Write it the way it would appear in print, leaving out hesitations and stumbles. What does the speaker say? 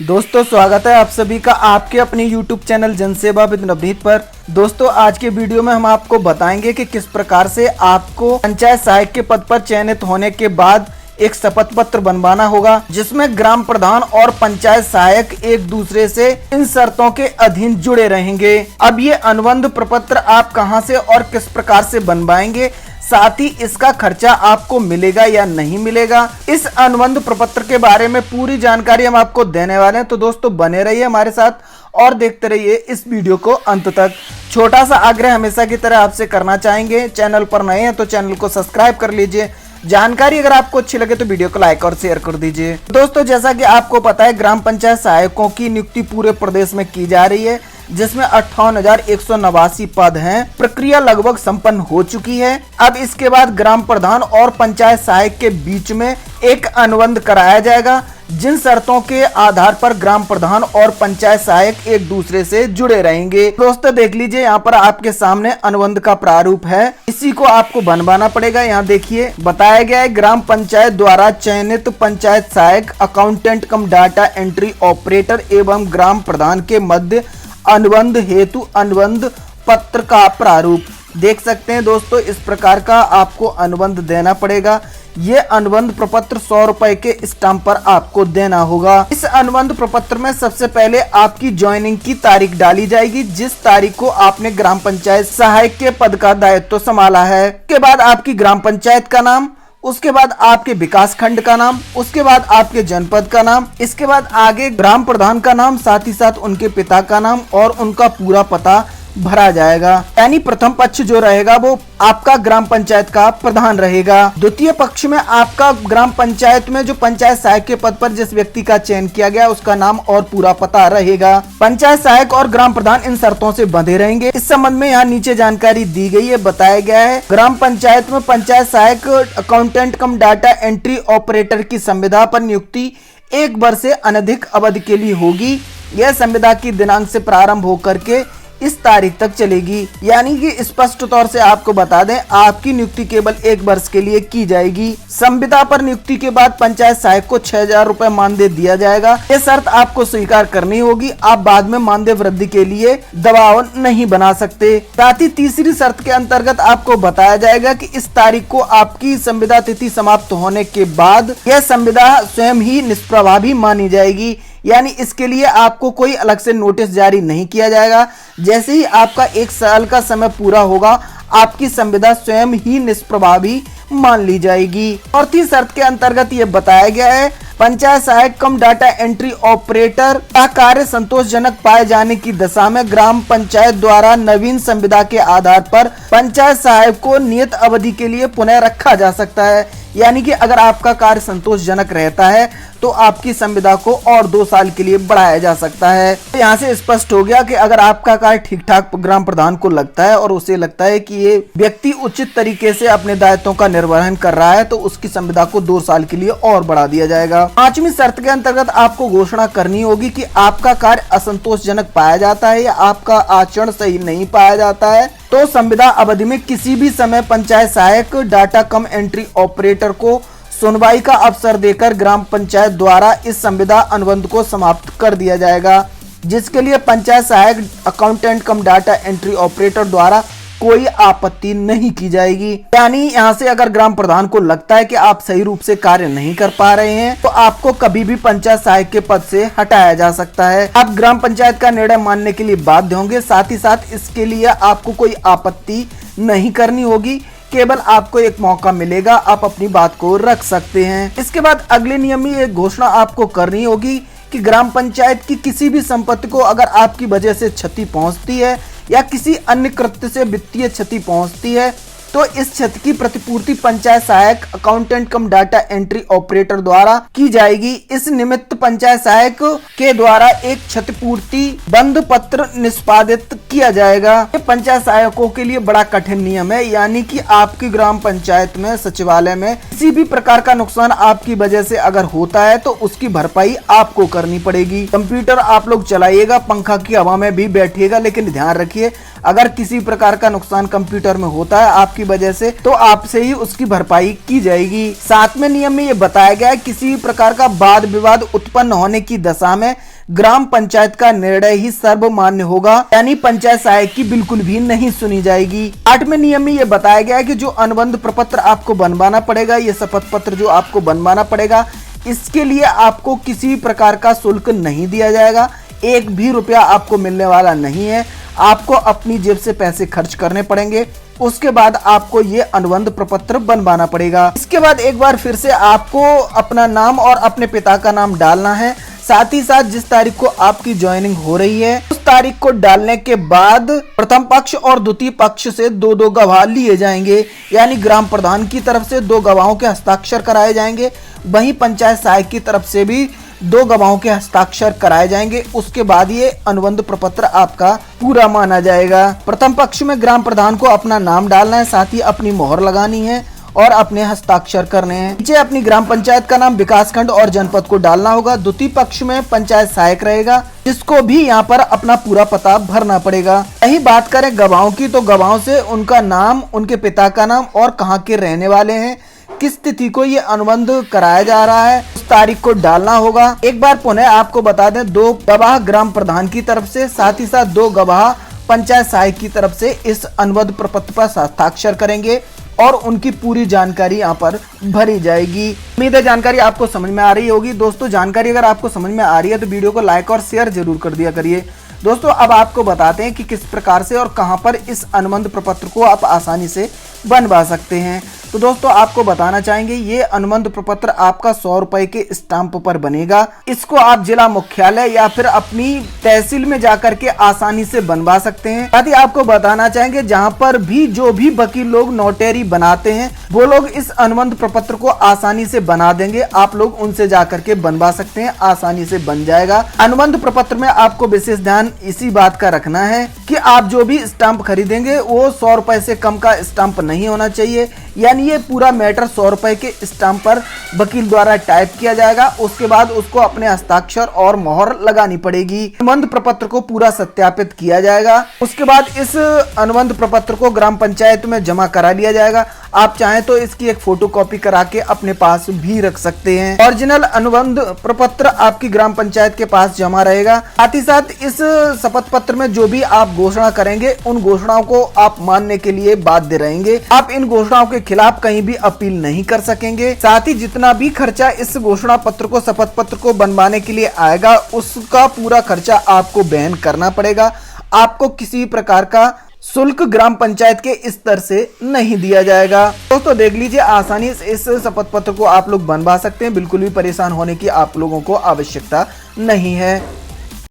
दोस्तों स्वागत है आप सभी का आपके अपने YouTube चैनल जनसेवा विद नवनीत पर। दोस्तों आज के वीडियो में हम आपको बताएंगे कि किस प्रकार से आपको पंचायत सहायक के पद पर चयनित होने के बाद एक शपथ पत्र बनवाना होगा, जिसमें ग्राम प्रधान और पंचायत सहायक एक दूसरे से इन शर्तों के अधीन जुड़े रहेंगे। अब ये अनुबंध प्रपत्र आप कहां से और किस प्रकार से बनवाएंगे, साथ ही इसका खर्चा आपको मिलेगा या नहीं मिलेगा, इस अनुबंध प्रपत्र के बारे में पूरी जानकारी हम आपको देने वाले हैं। तो दोस्तों बने रहिए हमारे साथ और देखते रहिए इस वीडियो को अंत तक। छोटा सा आग्रह हमेशा की तरह आपसे करना चाहेंगे, चैनल पर नए हैं तो चैनल को सब्सक्राइब कर लीजिए। जानकारी अगर आपको अच्छी लगे तो वीडियो को लाइक और शेयर कर दीजिए। दोस्तों जैसा कि आपको पता है, ग्राम पंचायत सहायकों की नियुक्ति पूरे प्रदेश में की जा रही है, जिसमें 58,189 पद हैं। प्रक्रिया लगभग संपन्न हो चुकी है। अब इसके बाद ग्राम प्रधान और पंचायत सहायक के बीच में एक अनुबंध कराया जाएगा, जिन शर्तों के आधार पर ग्राम प्रधान और पंचायत सहायक एक दूसरे से जुड़े रहेंगे। दोस्तों देख लीजिए, यहाँ पर आपके सामने अनुबंध का प्रारूप है, इसी को आपको बनवाना पड़ेगा। यहाँ देखिए बताया गया है, ग्राम पंचायत द्वारा चयनित पंचायत सहायक, अकाउंटेंट कम डाटा एंट्री ऑपरेटर एवं ग्राम प्रधान के मध्य अनुबंध हेतु अनुबंध पत्र का प्रारूप। देख सकते हैं दोस्तों, इस प्रकार का आपको अनुबंध देना पड़ेगा। ये अनुबंध प्रपत्र 100 रुपए के स्टाम्प पर आपको देना होगा। इस अनुबंध प्रपत्र में सबसे पहले आपकी ज्वाइनिंग की तारीख डाली जाएगी, जिस तारीख को आपने ग्राम पंचायत सहायक के पद का दायित्व संभाला है। उसके बाद आपकी ग्राम पंचायत का नाम, उसके बाद आपके विकास खंड का नाम, उसके बाद आपके जनपद का नाम, इसके बाद आगे ग्राम प्रधान का नाम, साथ ही साथ उनके पिता का नाम और उनका पूरा पता भरा जाएगा। यानी प्रथम पक्ष जो रहेगा वो आपका ग्राम पंचायत का प्रधान रहेगा। द्वितीय पक्ष में आपका ग्राम पंचायत में जो पंचायत सहायक के पद पर जिस व्यक्ति का चयन किया गया उसका नाम और पूरा पता रहेगा। पंचायत सहायक और ग्राम प्रधान इन शर्तों से बंधे रहेंगे। इस संबंध में यहाँ नीचे जानकारी दी गई है, बताया गया है, ग्राम पंचायत में पंचायत सहायक अकाउंटेंट कम डाटा एंट्री ऑपरेटर की संविदा पर नियुक्ति 1 वर्ष से अनधिक अवधि के लिए होगी। यह संविदा की दिनांक से प्रारंभ होकर के इस तारीख तक चलेगी। यानी कि स्पष्ट तौर से आपको बता दें, आपकी नियुक्ति केवल 1 वर्ष के लिए की जाएगी। संविदा पर नियुक्ति के बाद पंचायत सहायक को 6,000 रुपए मानदेय दिया जाएगा। ये शर्त आपको स्वीकार करनी होगी, आप बाद में मानदेय वृद्धि के लिए दबाव नहीं बना सकते। साथ ही तीसरी शर्त के अंतर्गत आपको बताया जाएगा कि इस तारीख को आपकी संविदा तिथि समाप्त होने के बाद यह संविदा स्वयं ही निष्प्रभावी मानी जाएगी। यानी इसके लिए आपको कोई अलग से नोटिस जारी नहीं किया जाएगा। जैसे ही आपका 1 साल का समय पूरा होगा, आपकी संविदा स्वयं ही निष्प्रभावी मान ली जाएगी। चौथी शर्त के अंतर्गत ये बताया गया है, पंचायत सहायक कम डाटा एंट्री ऑपरेटर का कार्य संतोषजनक पाए जाने की दशा में ग्राम पंचायत द्वारा नवीन संविदा के आधार पर पंचायत सहायक को नियत अवधि के लिए पुनः रखा जा सकता है। यानी कि अगर आपका कार्य संतोषजनक रहता है तो आपकी संविदा को और 2 साल के लिए बढ़ाया जा सकता है। तो यहाँ से स्पष्ट हो गया कि अगर आपका कार्य ठीक ठाक ग्राम प्रधान को लगता है और उसे लगता है कि ये व्यक्ति उचित तरीके से अपने दायित्वों का निर्वहन कर रहा है, तो उसकी संविदा को 2 साल के लिए और बढ़ा दिया जाएगा। 5वीं शर्त के अंतर्गत आपको घोषणा करनी होगी कि आपका कार्य असंतोषजनक पाया जाता है या आपका आचरण सही नहीं पाया जाता है, तो संविदा अवधि में किसी भी समय पंचायत सहायक डाटा कम एंट्री ऑपरेटर को सुनवाई का अवसर देकर ग्राम पंचायत द्वारा इस संविदा अनुबंध को समाप्त कर दिया जाएगा, जिसके लिए पंचायत सहायक अकाउंटेंट कम डाटा एंट्री ऑपरेटर द्वारा कोई आपत्ति नहीं की जाएगी। यानी यहाँ से अगर ग्राम प्रधान को लगता है कि आप सही रूप से कार्य नहीं कर पा रहे हैं, तो आपको कभी भी पंचायत सहायक के पद से हटाया जा सकता है। आप ग्राम पंचायत का निर्णय मानने के लिए बाध्य होंगे। साथ ही साथ इसके लिए आपको कोई आपत्ति नहीं करनी होगी, केवल आपको एक मौका मिलेगा, आप अपनी बात को रख सकते हैं। इसके बाद अगले नियम में एक घोषणा आपको करनी होगी कि ग्राम पंचायत की किसी भी संपत्ति को अगर आपकी वजह से क्षति पहुंचती है या किसी अन्य कृत्य से वित्तीय क्षति पहुंचती है, तो इस क्षति की प्रतिपूर्ति पंचायत सहायक अकाउंटेंट कम डाटा एंट्री ऑपरेटर द्वारा की जाएगी। इस निमित्त पंचायत सहायक के द्वारा एक क्षतिपूर्ति बंध पत्र निष्पादित किया जाएगा। ये पंचायत सहायकों के लिए बड़ा कठिन नियम है। यानी कि आपकी ग्राम पंचायत में सचिवालय में किसी भी प्रकार का नुकसान आपकी वजह से अगर होता है तो उसकी भरपाई आपको करनी पड़ेगी। कंप्यूटर आप लोग चलाइएगा, पंखा की हवा में भी बैठिएगा, लेकिन ध्यान रखिए अगर किसी प्रकार का नुकसान कंप्यूटर में होता है, आपकी आपकी वजह से, तो आपसे ही उसकी भरपाई की जाएगी। 7वें नियम में ये बताया गया है किसी प्रकार का वाद विवाद उत्पन्न होने की दशा में ग्राम पंचायत का निर्णय ही सर्वमान्य होगा, यानी पंचायत सहायक की बिल्कुल भी नहीं सुनी जाएगी। 8वें नियम में यह बताया गया है कि जो अनुबंध प्रपत्र आपको बनवाना पड़ेगा, ये शपथ पत्र जो आपको बनवाना पड़ेगा, इसके लिए आपको किसी प्रकार का शुल्क नहीं दिया जाएगा। 1 भी रुपया आपको मिलने वाला नहीं है, आपको अपनी जेब से पैसे खर्च करने पड़ेंगे। उसके बाद आपको ये अनुबंध प्रपत्र बनवाना पड़ेगा। इसके बाद एक बार फिर से आपको अपना नाम और अपने पिता का नाम डालना है। साथ ही साथ जिस तारीख को आपकी ज्वाइनिंग हो रही है उस तारीख को डालने के बाद प्रथम पक्ष और द्वितीय पक्ष से 2-2 गवाह लिए जाएंगे, यानी ग्राम प्रधान की तरफ से 2 गवाहों के हस्ताक्षर कराए जाएंगे, वहीं पंचायत सहायक की तरफ से भी 2 गवाहों के हस्ताक्षर कराए जाएंगे। उसके बाद ये अनुबंध प्रपत्र आपका पूरा माना जाएगा। प्रथम पक्ष में ग्राम प्रधान को अपना नाम डालना है, साथ ही अपनी मोहर लगानी है और अपने हस्ताक्षर करने हैं। नीचे अपनी ग्राम पंचायत का नाम, विकासखंड और जनपद को डालना होगा। द्वितीय पक्ष में पंचायत सहायक रहेगा, जिसको भी यहाँ पर अपना पूरा पता भरना पड़ेगा। यही बात करें गवाहों की, तो गवाहों से उनका नाम, उनके पिता का नाम और कहाँ के रहने वाले हैं, किस तिथि को ये अनुबंध कराया जा रहा है, उस तारीख को डालना होगा। एक बार पुनः आपको बता दें, 2 गवाह ग्राम प्रधान की तरफ से, साथ ही साथ 2 गवाह पंचायत सहायक की तरफ से इस अनुबंध प्रपत्र पर हस्ताक्षर करेंगे और उनकी पूरी जानकारी यहाँ पर भरी जाएगी। उम्मीद है जानकारी आपको समझ में आ रही होगी। दोस्तों, जानकारी अगर आपको समझ में आ रही है तो वीडियो को लाइक और शेयर जरूर कर दिया करिए। दोस्तों, अब आपको बताते हैं कि किस प्रकार से और कहां पर इस अनुबंध प्रपत्र को आप आसानी से बनवा सकते हैं। तो दोस्तों, आपको बताना चाहेंगे ये अनुबंध प्रपत्र आपका 100 रुपए के स्टाम्प पर बनेगा। इसको आप जिला मुख्यालय या फिर अपनी तहसील में जाकर के आसानी से बनवा सकते हैं। साथ ही आपको बताना चाहेंगे जहां पर भी जो भी वकील लोग नोटरी बनाते हैं वो लोग इस अनुबंध प्रपत्र को आसानी से बना देंगे। आप लोग उनसे जाकर के बनवा सकते हैं, आसानी से बन जाएगा। अनुबंध प्रपत्र में आपको विशेष ध्यान इसी बात का रखना है कि आप जो भी स्टाम्प खरीदेंगे वो 100 रुपए से कम का स्टाम्प नहीं होना चाहिए, यानी ये पूरा मैटर 100 रुपए के स्टाम्प पर वकील द्वारा टाइप किया जाएगा। उसके बाद उसको अपने हस्ताक्षर और मोहर लगानी पड़ेगी। अनुबंध प्रपत्र को पूरा सत्यापित किया जाएगा। उसके बाद इस अनुबंध प्रपत्र को ग्राम पंचायत में जमा करा लिया जाएगा। आप चाहें तो इसकी एक फोटोकॉपी करा के अपने पास भी रख सकते हैं। ओरिजिनल अनुबंध प्रपत्र आपकी ग्राम पंचायत के पास जमा रहेगा। साथ ही साथ इस शपथ पत्र में जो भी आप घोषणा करेंगे उन घोषणाओं को आप मानने के लिए बाध्य रहेंगे। आप इन घोषणाओं के खिलाफ कहीं भी अपील नहीं कर सकेंगे। साथ ही जितना भी खर्चा इस घोषणा पत्र को, शपथ पत्र को बनवाने के लिए आएगा, उसका पूरा खर्चा आपको वहन करना पड़ेगा। आपको किसी प्रकार का शुल्क ग्राम पंचायत के स्तर से नहीं दिया जाएगा। दोस्तों, देख लीजिए, आसानी से इस शपथ पत्र को आप लोग बनवा सकते हैं। बिल्कुल भी परेशान होने की आप लोगों को आवश्यकता नहीं है।